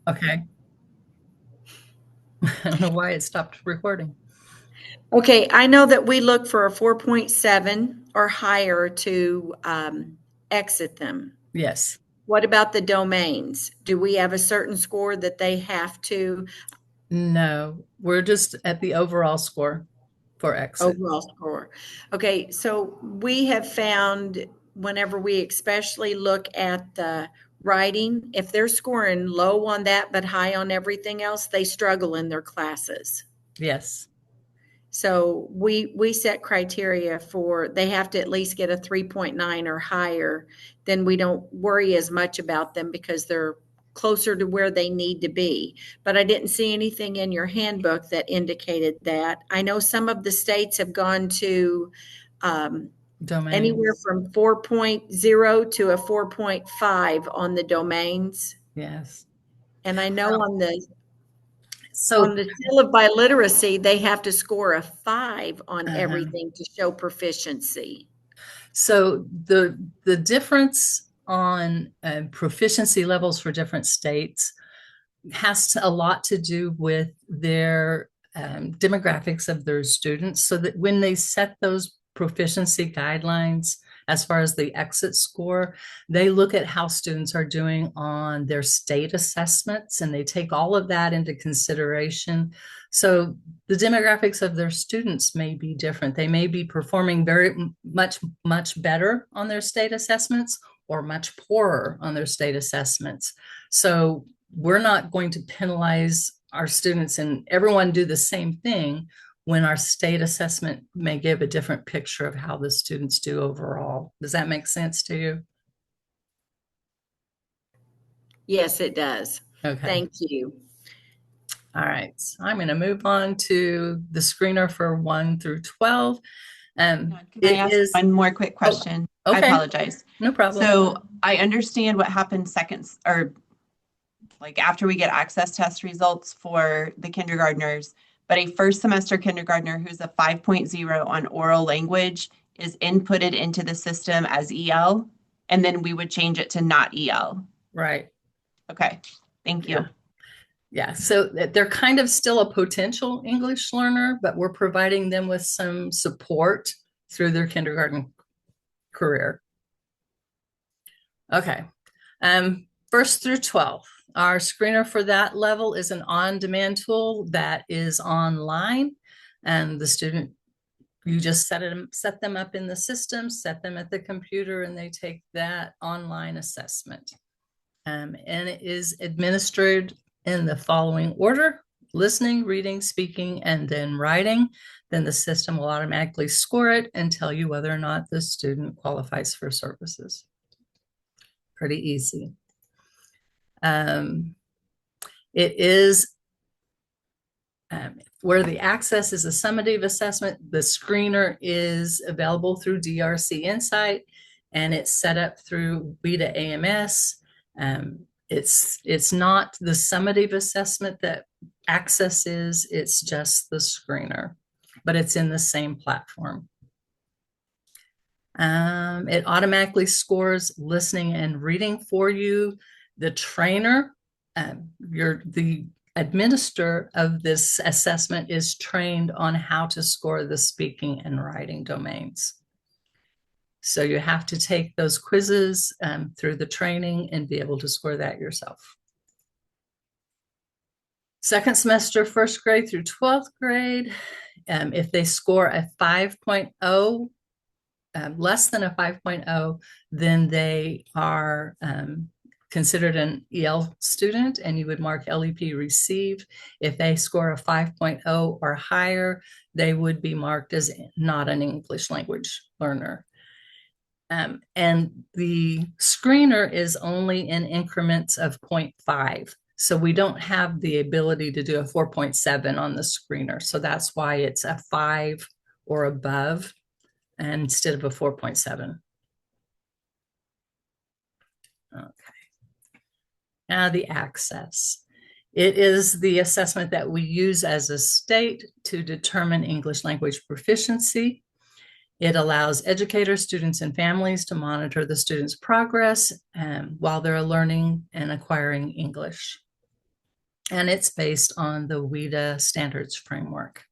Okay. I don't know why it stopped recording. Okay, I know that we look for a 4.7 or higher to exit them. Yes. What about the domains? Do we have a certain score that they have to No, we're just at the overall score for exit. overall score? Okay, so we have found whenever we especially look at the writing, if they're scoring low on that but high on everything else, they struggle in their classes. Yes. So we set criteria for they have to at least get a 3.9 or higher. Then we don't worry as much about them because they're closer to where they need to be. But I didn't see anything in your handbook that indicated that. I know some of the states have gone to anywhere Domains. from 4.0 to a 4.5 on the domains. Yes. And I know on the So scale of biliteracy, they have to score a 5 on uh-huh. everything to show proficiency. So the difference on proficiency levels for different states has a lot to do with their demographics of their students, so that when they set those proficiency guidelines as far as the exit score, they look at how students are doing on their state assessments, and they take all of that into consideration. So the demographics of their students may be different. They may be performing very much better on their state assessments or much poorer on their state assessments. So we're not going to penalize our students and everyone do the same thing when our state assessment may give a different picture of how the students do overall. Does that make sense to you? Yes, it does. Okay. Thank you. All right. So I'm going to move on to the screener for 1 through 12. Can I ask one more quick question? Oh, okay. I apologize. No problem. So I understand what happens seconds or like after we get access test results for the kindergartners, but a first semester kindergartner who's a 5.0 on oral language is inputted into the system as EL, and then we would change it to not EL. Right. Okay. Thank you. Yeah, so they're kind of still a potential English learner, but we're providing them with some support through their kindergarten career. Okay, 1st through 12th. Our screener for that level is an on-demand tool that is online, and the student, you just set them up in the system, set them at the computer, and they take that online assessment. And it is administered in the following order: listening, reading, speaking, and then writing. Then the system will automatically score it and tell you whether or not the student qualifies for services. Pretty easy. It is where the access is a summative assessment. The screener is available through DRC Insight, and it's set up through WIDA AMS. It's not the summative assessment that access is, it's just the screener, but it's in the same platform. It automatically scores listening and reading for you. The trainer, the administrator of this assessment is trained on how to score the speaking and writing domains. So you have to take those quizzes through the training and be able to score that yourself. Second semester, 1st grade through 12th grade, if they score a 5.0, less than a 5.0, then they are considered an EL student, and you would mark LEP received. If they score a 5.0 or higher, they would be marked as not an English language learner. And the screener is only in increments of 0.5. So we don't have the ability to do a 4.7 on the screener. So that's why it's a 5 or above instead of a 4.7. Okay. Now the access. It is the assessment that we use as a state to determine English language proficiency. It allows educators, students, and families to monitor the students' progress while they're learning and acquiring English. And it's based on the WIDA standards framework.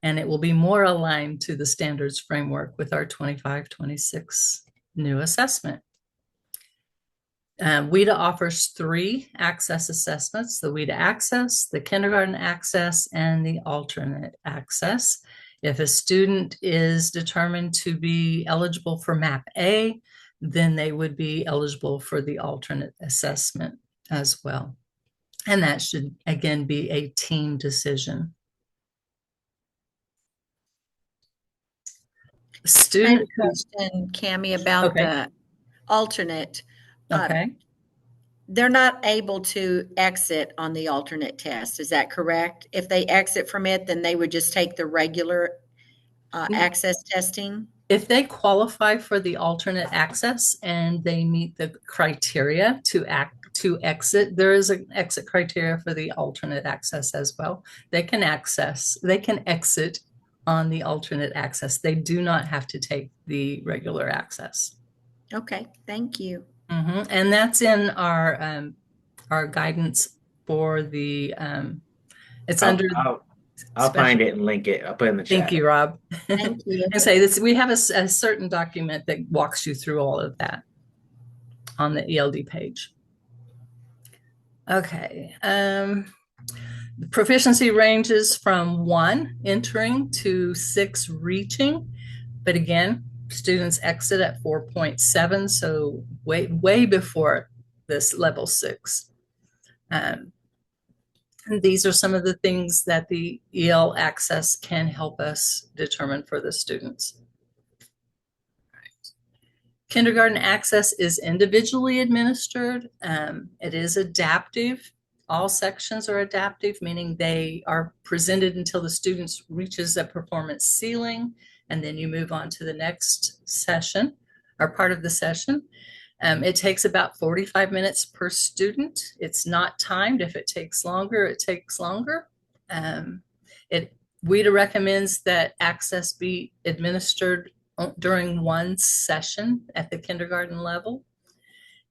And it will be more aligned to the standards framework with our 25-26 new assessment. WIDA offers 3 access assessments: the WIDA Access, the Kindergarten Access, and the Alternate Access. If a student is determined to be eligible for MAP A, then they would be eligible for the alternate assessment as well. And that should, again, be a team decision. Student question, Cammie, about Okay. the alternate. Okay. They're not able to exit on the alternate test. Is that correct? If they exit from it, then they would just take the regular access testing? If they qualify for the alternate access and they meet the criteria to exit, there is an exit criteria for the alternate access as well. They can exit on the alternate access. They do not have to take the regular access. Okay, thank you. And that's in our guidance for the it's under I'll find it and link it. I'll put it in the chat. Thank you, Rob. Thank you. And say this, we have a certain document that walks you through all of that on the ELD page. Okay. The proficiency ranges from 1 entering to 6 reaching, but again, students exit at 4.7, so way before this level 6. And these are some of the things that the EL access can help us determine for the students. Kindergarten access is individually administered. It is adaptive. All sections are adaptive, meaning they are presented until the students reaches a performance ceiling, and then you move on to the next session or part of the session. It takes about 45 minutes per student. It's not timed. If it takes longer, it takes longer. WIDA recommends that access be administered during one session at the kindergarten level.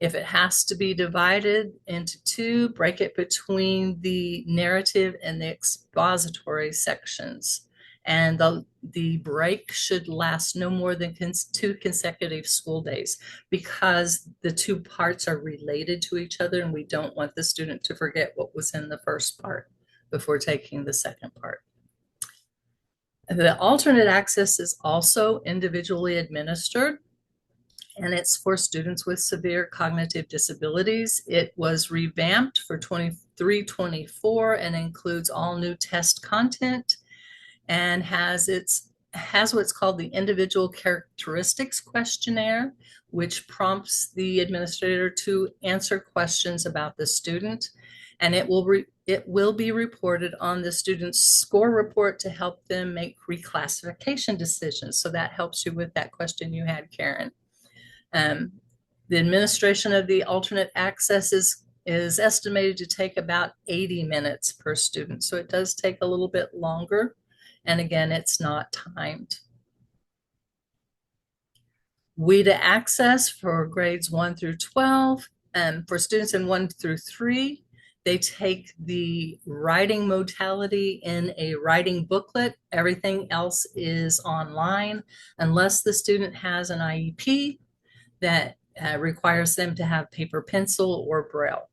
If it has to be divided into 2, break it between the narrative and the expository sections. And the break should last no more than 2 consecutive school days, because the 2 parts are related to each other, and we don't want the student to forget what was in the first part before taking the second part. The alternate access is also individually administered, and it's for students with severe cognitive disabilities. It was revamped for 23-24 and includes all new test content, and has what's called the Individual Characteristics Questionnaire, which prompts the administrator to answer questions about the student, and it will be reported on the student's score report to help them make reclassification decisions. So that helps you with that question you had, Karen. The administration of the alternate access is estimated to take about 80 minutes per student. So it does take a little bit longer. And again, it's not timed. WIDA access for grades 1 through 12. For students in 1 through 3, they take the writing modality in a writing booklet. Everything else is online, unless the student has an IEP that requires them to have paper, pencil, or Braille.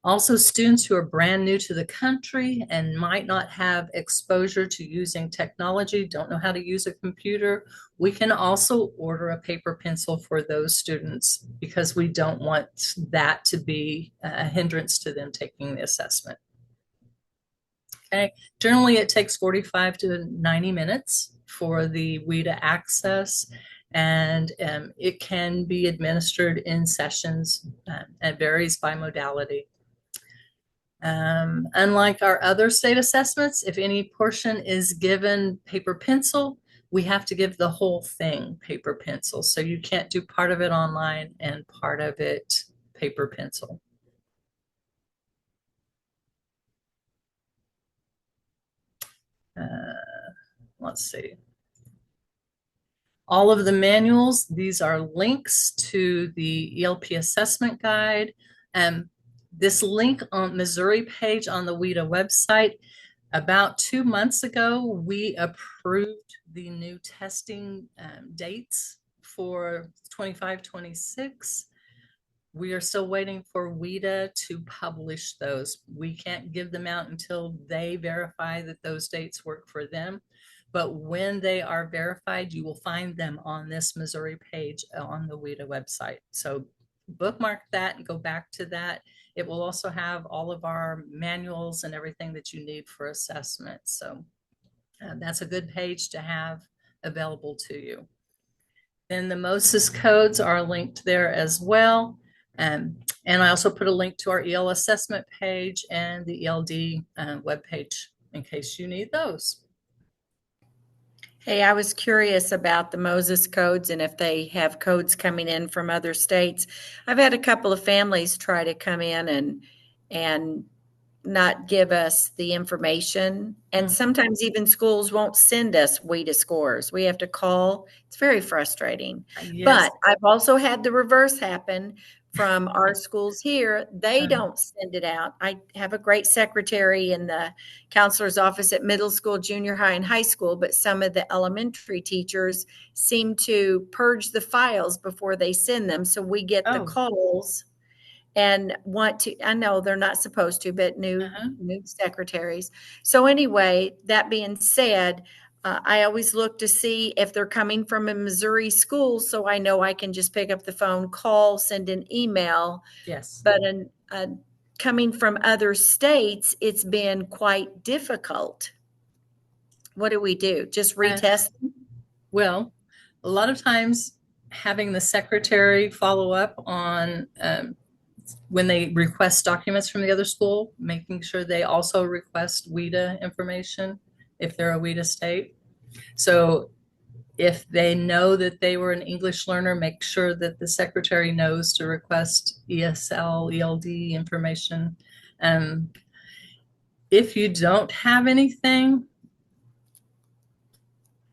Also, students who are brand new to the country and might not have exposure to using technology, don't know how to use a computer, we can also order a paper pencil for those students, because we don't want that to be a hindrance to them taking the assessment. Okay, generally it takes 45 to 90 minutes for the WIDA access, and it can be administered in sessions and varies by modality. Unlike our other state assessments, if any portion is given paper pencil, we have to give the whole thing paper pencil. So you can't do part of it online and part of it paper pencil. Let's see. all of the manuals. These are links to the ELP assessment guide. This link on Missouri page on the WIDA website, about 2 months ago, we approved the new testing dates for 25-26. We are still waiting for WIDA to publish those. We can't give them out until they verify that those dates work for them. But when they are verified, you will find them on this Missouri page on the WIDA website. So bookmark that and go back to that. It will also have all of our manuals and everything that you need for assessment. So that's a good page to have available to you. Then the MOSIS codes are linked there as well. And I also put a link to our EL assessment page and the ELD webpage in case you need those. Hey, I was curious about the Moses codes and if they have codes coming in from other states. I've had a couple of families try to come in and not give us the information. And sometimes even schools won't send us WIDA scores. We have to call. It's very frustrating. Yes. But I've also had the reverse happen from our schools here. They don't send it out. I have a great secretary in the counselor's office at middle school, junior high, and high school, but some of the elementary teachers seem to purge the files before they send them. So we get the calls and want to, I know they're not supposed to, but new secretaries. So anyway, that being said, I always look to see if they're coming from a Missouri school, so I know I can just pick up the phone, call, send an email. Yes. But coming from other states, it's been quite difficult. What do we do? Just retest them? Well, a lot of times having the secretary follow up on when they request documents from the other school, making sure they also request WIDA information if they're a WIDA state. So if they know that they were an English learner, make sure that the secretary knows to request ESL, ELD information. If you don't have anything,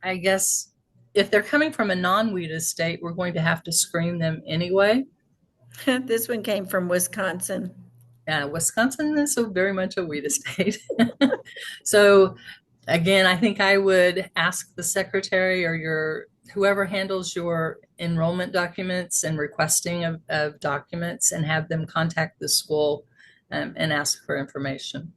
I guess if they're coming from a non-WIDA state, we're going to have to screen them anyway. This one came from Wisconsin. Yeah, Wisconsin is very much a WIDA state. So again, I think I would ask the secretary or whoever handles your enrollment documents and requesting of documents and have them contact the school and ask for information.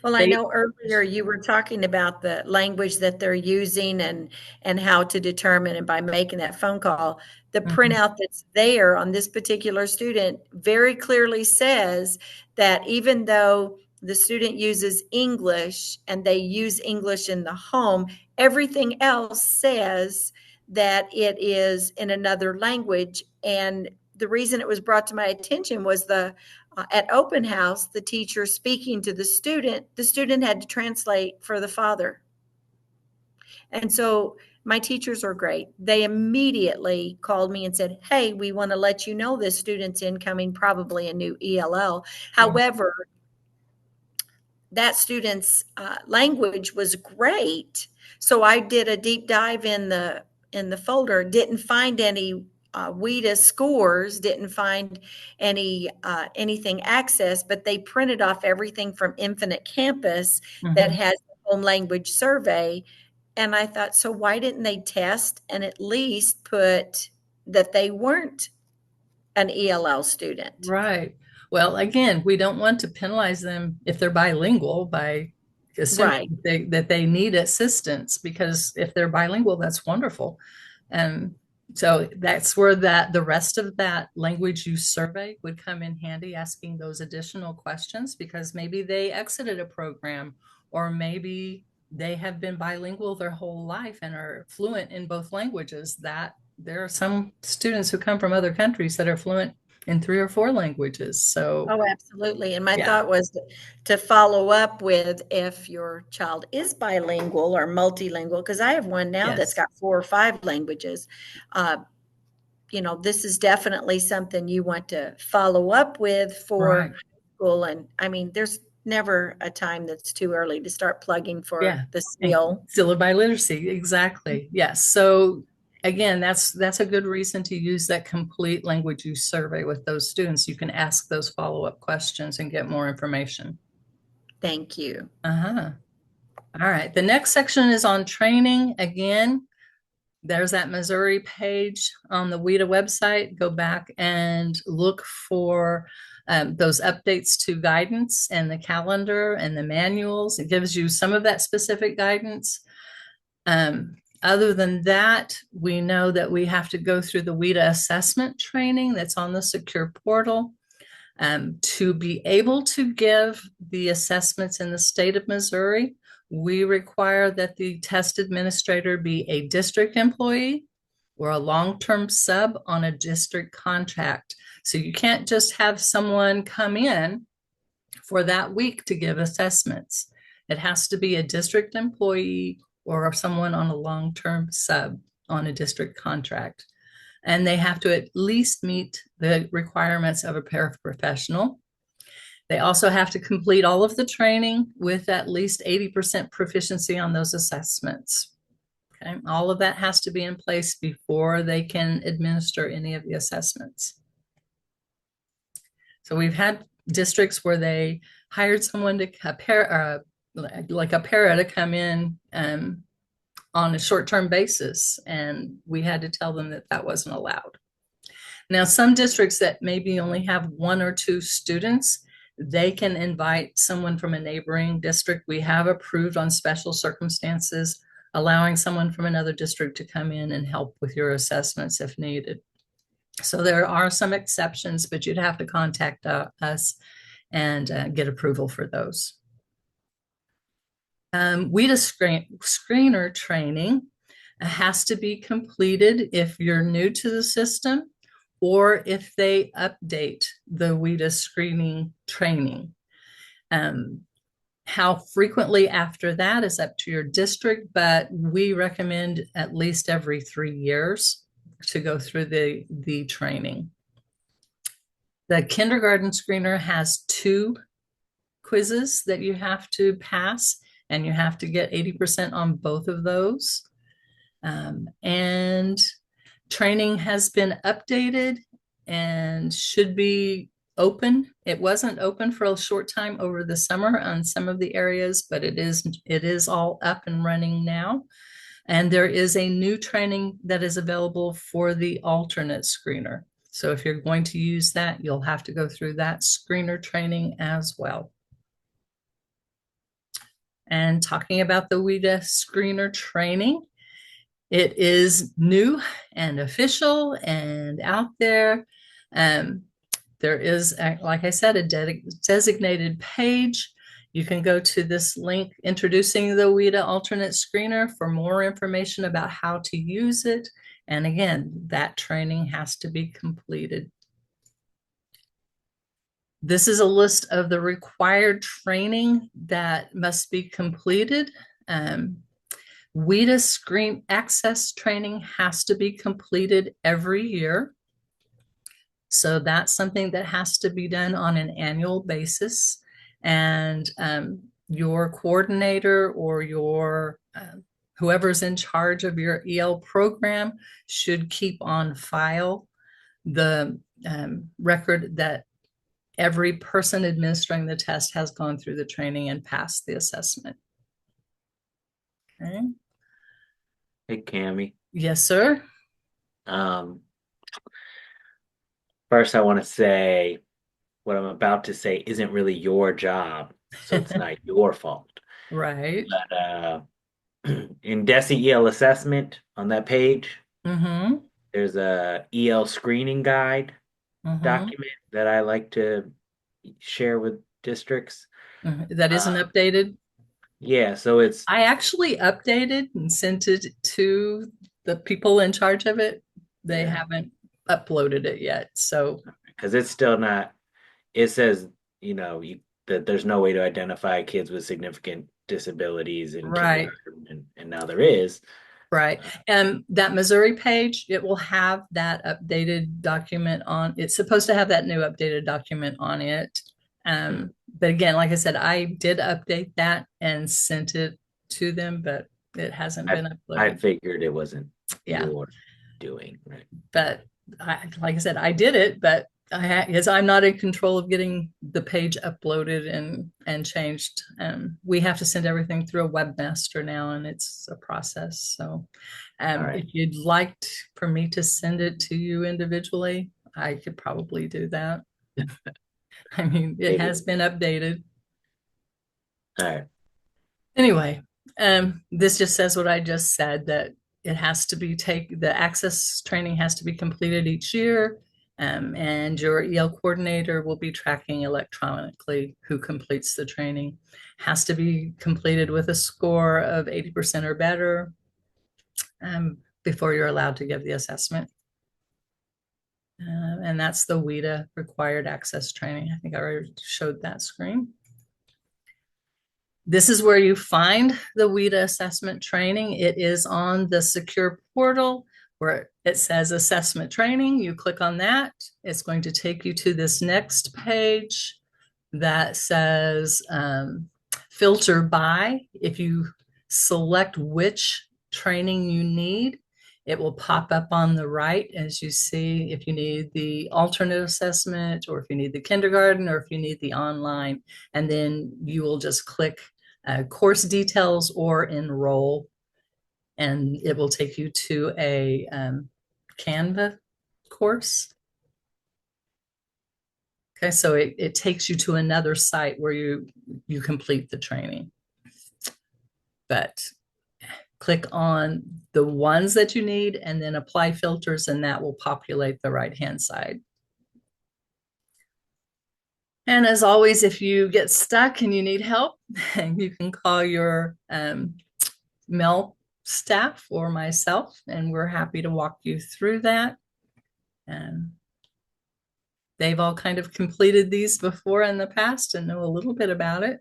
Well, I know earlier you were talking about the language that they're using and how to determine, and by making that phone call, the printout that's there on this particular student very clearly says that even though the student uses English and they use English in the home, everything else says that it is in another language. And the reason it was brought to my attention was at open house, the teacher speaking to the student had to translate for the father. And so my teachers are great. They immediately called me and said, hey, we want to let you know this student's incoming, probably a new ELL. However, that student's language was great. So I did a deep dive in the folder, didn't find any WIDA scores, didn't find anything accessed, but they printed off everything from Infinite Campus that has the home language survey. And I thought, so why didn't they test and at least put that they weren't an ELL student? Right. Well, again, we don't want to penalize them if they're bilingual by assuming that they need assistance, because if they're bilingual, that's wonderful. And so that's where the rest of that language use survey would come in handy, asking those additional questions, because maybe they exited a program, or maybe they have been bilingual their whole life and are fluent in both languages. That there are some students who come from other countries that are fluent in 3 or 4 languages. So oh, absolutely. And my thought was to follow up with if your child is bilingual or multilingual, because I have one now that's got 4 or 5 languages. This is definitely something you want to follow up with for high school. And I mean, there's never a time that's too early to start plugging for the SEAL. SEAL biliteracy. Exactly. Yes. So again, that's a good reason to use that complete language use survey with those students. You can ask those follow-up questions and get more information. Thank you. Uh-huh. All right. The next section is on training. Again, there's that Missouri page on the WIDA website. Go back and look for those updates to guidance and the calendar and the manuals. It gives you some of that specific guidance. Other than that, we know that we have to go through the WIDA assessment training that's on the secure portal. To be able to give the assessments in the state of Missouri, we require that the test administrator be a district employee or a long-term sub on a district contract. So you can't just have someone come in for that week to give assessments. It has to be a district employee or someone on a long-term sub on a district contract. And they have to at least meet the requirements of a paraprofessional. They also have to complete all of the training with at least 80% proficiency on those assessments. Okay, all of that has to be in place before they can administer any of the assessments. So we've had districts where they hired someone to like a para to come in on a short-term basis, and we had to tell them that that wasn't allowed. Now, some districts that maybe only have 1 or 2 students, they can invite someone from a neighboring district. We have approved on special circumstances, allowing someone from another district to come in and help with your assessments if needed. So there are some exceptions, but you'd have to contact us and get approval for those. WIDA screener training has to be completed if you're new to the system or if they update the WIDA screening training. How frequently after that is up to your district, but we recommend at least every 3 years to go through the training. The kindergarten screener has 2 quizzes that you have to pass, and you have to get 80% on both of those. And training has been updated and should be open. It wasn't open for a short time over the summer on some of the areas, but it is all up and running now. And there is a new training that is available for the alternate screener. So if you're going to use that, you'll have to go through that screener training as well. And talking about the WIDA screener training, it is new and official and out there. There is, like I said, a designated page. You can go to this link, Introducing the WIDA Alternate Screener, for more information about how to use it. And again, that training has to be completed. This is a list of the required training that must be completed. WIDA screen access training has to be completed every year. So that's something that has to be done on an annual basis. And your coordinator or your whoever's in charge of your EL program should keep on file the record that every person administering the test has gone through the training and passed the assessment. Okay. Hey, Cammie. Yes, sir. First, I want to say what I'm about to say isn't really your job, so it's not your fault. Right. But in DESE EL assessment on that page, there's a EL screening guide document that I like to share with districts. That isn't updated? Yeah, so it's... I actually updated and sent it to the people in charge of it. They haven't uploaded it yet, so... Because it's still not... It says, that there's no way to identify kids with significant disabilities in kindergarten, and now there is. Right. And that Missouri page, it will have that updated document on. It's supposed to have that new updated document on it. But again, like I said, I did update that and sent it to them, but it hasn't been uploaded. I figured it wasn't yours. doing, right? But like I said, I did it, but because I'm not in control of getting the page uploaded and changed. We have to send everything through a webmaster now, and it's a process. So, All right. if you'd like for me to send it to you individually, I could probably do that. I mean, it has been updated. All right. Anyway, this just says what I just said, that it has to be the access training has to be completed each year. And your EL coordinator will be tracking electronically who completes the training. Has to be completed with a score of 80% or better before you're allowed to give the assessment. And that's the WIDA required access training. I think I already showed that screen. This is where you find the WIDA assessment training. It is on the secure portal where it says assessment training. You click on that. It's going to take you to this next page that says filter by. If you select which training you need, it will pop up on the right as you see if you need the alternate assessment or if you need the kindergarten or if you need the online. And then you will just click course details or enroll, and it will take you to a Canva course. Okay, so it takes you to another site where you complete the training. But click on the ones that you need and then apply filters, and that will populate the right-hand side. And as always, if you get stuck and you need help, you can call your Mel staff or myself, and we're happy to walk you through that. And they've all kind of completed these before in the past and know a little bit about it.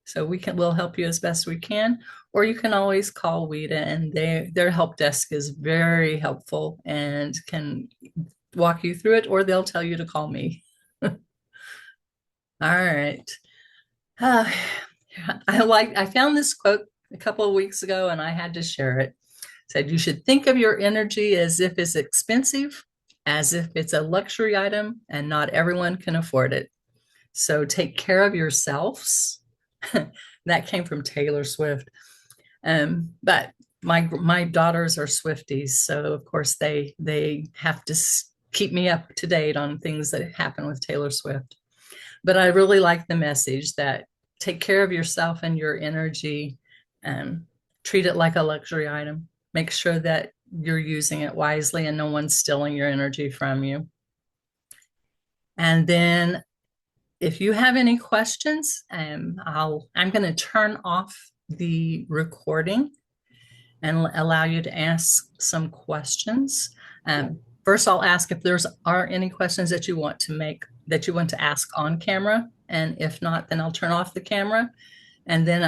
So we'll help you as best we can, or you can always call WIDA, and their help desk is very helpful and can walk you through it, or they'll tell you to call me. All right. I found this quote a couple of weeks ago and I had to share it. It said, you should think of your energy as if it's expensive, as if it's a luxury item, and not everyone can afford it. So take care of yourselves. That came from Taylor Swift. But my daughters are Swifties, so of course they have to keep me up to date on things that happen with Taylor Swift. But I really like the message that take care of yourself and your energy. Treat it like a luxury item. Make sure that you're using it wisely and no one's stealing your energy from you. And then if you have any questions, I'm going to turn off the recording and allow you to ask some questions. First, I'll ask if are any questions that you want to ask on camera. And if not, then I'll turn off the camera. And then